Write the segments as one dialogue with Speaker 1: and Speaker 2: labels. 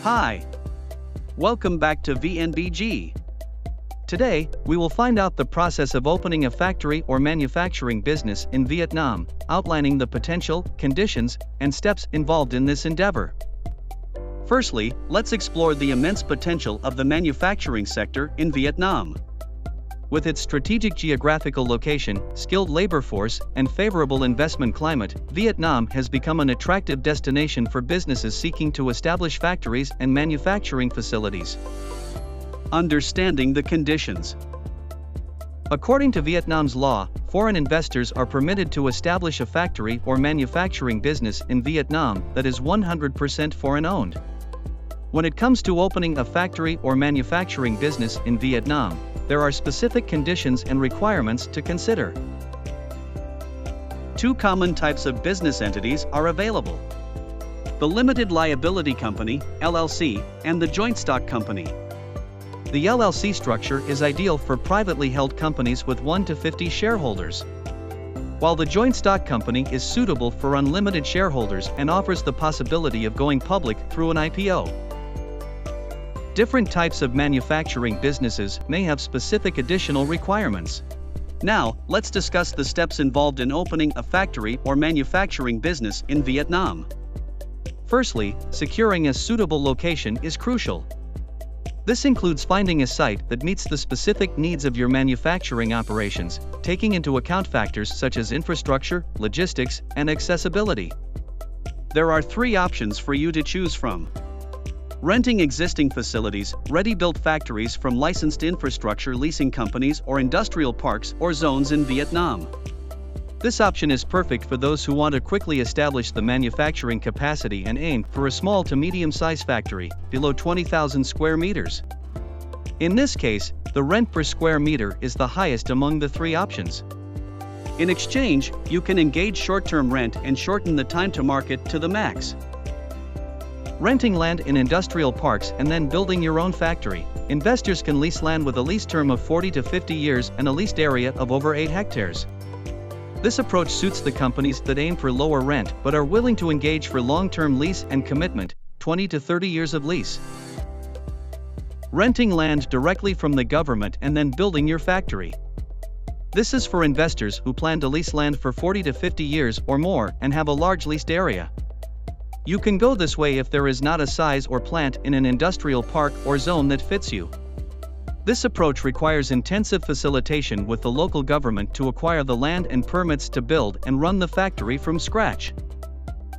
Speaker 1: Hi. Welcome back to VNBG. Today, we will find out the process of opening a factory or manufacturing business in Vietnam, outlining the potential, conditions, and steps involved in this endeavor. Firstly, let's explore the immense potential of the manufacturing sector in Vietnam. With its strategic geographical location, skilled labor force, and favorable investment climate, Vietnam has become an attractive destination for businesses seeking to establish factories and manufacturing facilities. Understanding the conditions. According to Vietnam's law, foreign investors are permitted to establish a factory or manufacturing business in Vietnam that is 100% foreign-owned. When it comes to opening a factory or manufacturing business in Vietnam, there are specific conditions and requirements to consider. Two common types of business entities are available: the Limited Liability Company, LLC, and the Joint Stock Company. The LLC structure is ideal for privately held companies with 1 to 50 shareholders, while the Joint Stock Company is suitable for unlimited shareholders and offers the possibility of going public through an IPO. Different types of manufacturing businesses may have specific additional requirements. Now, let's discuss the steps involved in opening a factory or manufacturing business in Vietnam. Firstly, securing a suitable location is crucial. This includes finding a site that meets the specific needs of your manufacturing operations, taking into account factors such as infrastructure, logistics, and accessibility. There are 3 options for you to choose from: renting existing facilities, ready-built factories from licensed infrastructure leasing companies or industrial parks or zones in Vietnam. This option is perfect for those who want to quickly establish the manufacturing capacity and aim for a small to medium-sized factory, below 20,000 square meters. In this case, the rent per square meter is the highest among the 3 options. In exchange, you can engage short-term rent and shorten the time to market to the max. Renting land in industrial parks and then building your own factory. Investors can lease land with a lease term of 40 to 50 years and a leased area of over 8 hectares. This approach suits the companies that aim for lower rent but are willing to engage for long-term lease and commitment, 20 to 30 years of lease. Renting land directly from the government and then building your factory. This is for investors who plan to lease land for 40 to 50 years or more and have a large leased area. You can go this way if there is not a size or plant in an industrial park or zone that fits you. This approach requires intensive facilitation with the local government to acquire the land and permits to build and run the factory from scratch.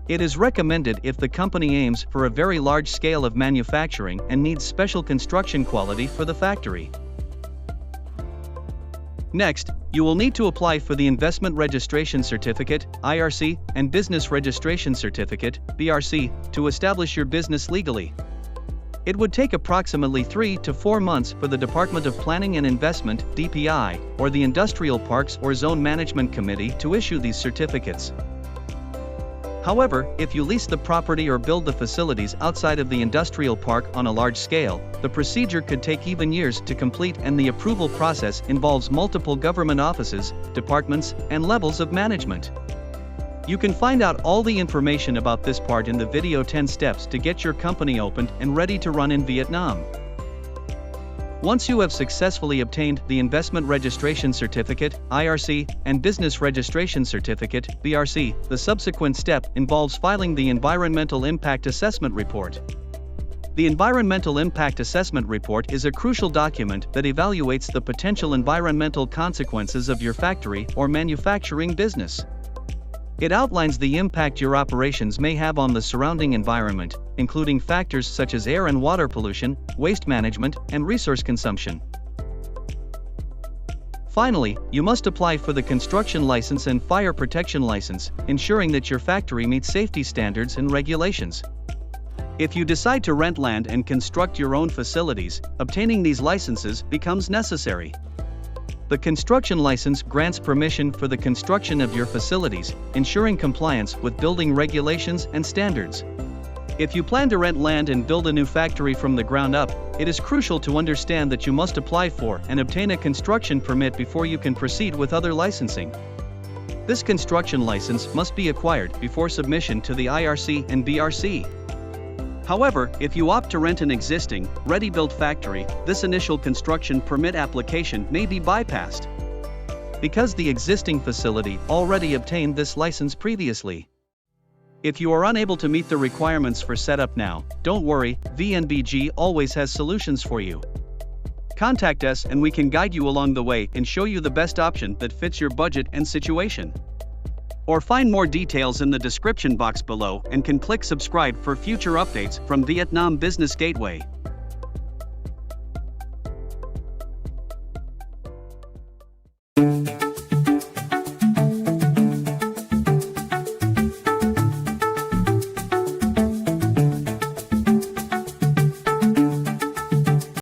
Speaker 1: It is recommended if the company aims for a very large scale of manufacturing and needs special construction quality for the factory. Next, you will need to apply for the Investment Registration Certificate, IRC, and Business Registration Certificate, BRC, to establish your business legally. It would take approximately 3 to 4 months for the Department of Planning and Investment, DPI, or the Industrial Parks or Zone Management Committee to issue these certificates. However, if you lease the property or build the facilities outside of the industrial park on a large scale, the procedure could take even years to complete, and the approval process involves multiple government offices, departments, and levels of management. You can find out all the information about this part in the video 10 steps to get your company opened and ready to run in Vietnam. Once you have successfully obtained the Investment Registration Certificate, IRC, and Business Registration Certificate, BRC, the subsequent step involves filing the Environmental Impact Assessment Report. The Environmental Impact Assessment Report is a crucial document that evaluates the potential environmental consequences of your factory or manufacturing business. It outlines the impact your operations may have on the surrounding environment, including factors such as air and water pollution, waste management, and resource consumption. Finally, you must apply for the construction license and fire protection license, ensuring that your factory meets safety standards and regulations. If you decide to rent land and construct your own facilities, obtaining these licenses becomes necessary. The construction license grants permission for the construction of your facilities, ensuring compliance with building regulations and standards. If you plan to rent land and build a new factory from the ground up, it is crucial to understand that you must apply for and obtain a construction permit before you can proceed with other licensing. This construction license must be acquired before submission to the IRC and BRC. However, if you opt to rent an existing, ready-built factory, this initial construction permit application may be bypassed, because the existing facility already obtained this license previously. If you are unable to meet the requirements for setup now, don't worry, VNBG always has solutions for you. Contact us and we can guide you along the way and show you the best option that fits your budget and situation. Or find more details in the description box below and can click subscribe for future updates from Vietnam Business Gateway.